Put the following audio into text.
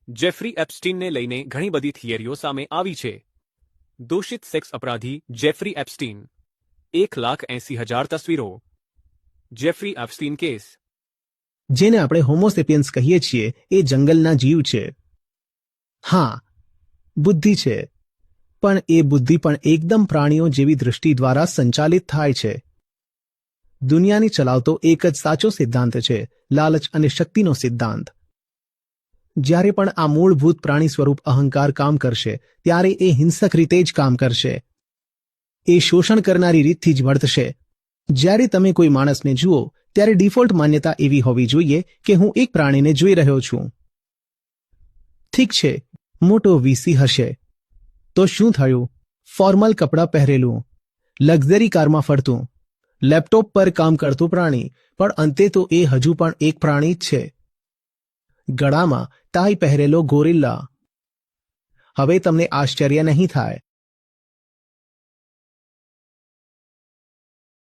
Jeffrey એપ્સ્ટીનને લઈને ઘણી બધી થિયરીઓ સામે આવી છે. દોષિત સેક્સ અપરાધી જેફરી એપ્સ્ટીન 1,80,000 તસવીરો. Jeffrey Epstein case. જેને આપણે હોમોસેપિયન્સ કહીએ છીએ એ જંગલના જીવ છે. હા, બુદ્ધિ છે, પણ એ બુદ્ધિ પણ એકદમ પ્રાણીઓ જેવી દૃષ્ટિ દ્વારા સંચાલિત થાય છે. દુનિયાની ચલાવતો એક જ સાચો સિદ્ધાંત છે, લાલચ અને શક્તિનો સિદ્ધાંત. જ્યારે પણ આ મૂળભૂત પ્રાણી સ્વરૂપ અહંકાર કામ કરશે ત્યારે એ હિંસક રીતે જ કામ કરશે. એ શોષણ કરનારી રીતથી જ વર્તશે. જ્યારે તમે કોઈ માણસને જુઓ ત્યારે ડિફોલ્ટ માન્યતા એવી હોવી જોઈએ કે હું એક પ્રાણીને જોઈ રહ્યો છું. ઠીક છે, મોટો વીસી હશે તો શું થયું? ફોર્મલ કપડાં પહેરેલું, લક્ઝરી કારમાં ફરતું, લેપટોપ પર કામ કરતું પ્રાણી, પણ અંતે તો એ હજુ પણ એક પ્રાણી જ છે. ગળામાં ટાઈ પહેરેલો ગોરિલ્લા. હવે તમને આશ્ચર્ય નહીં થાય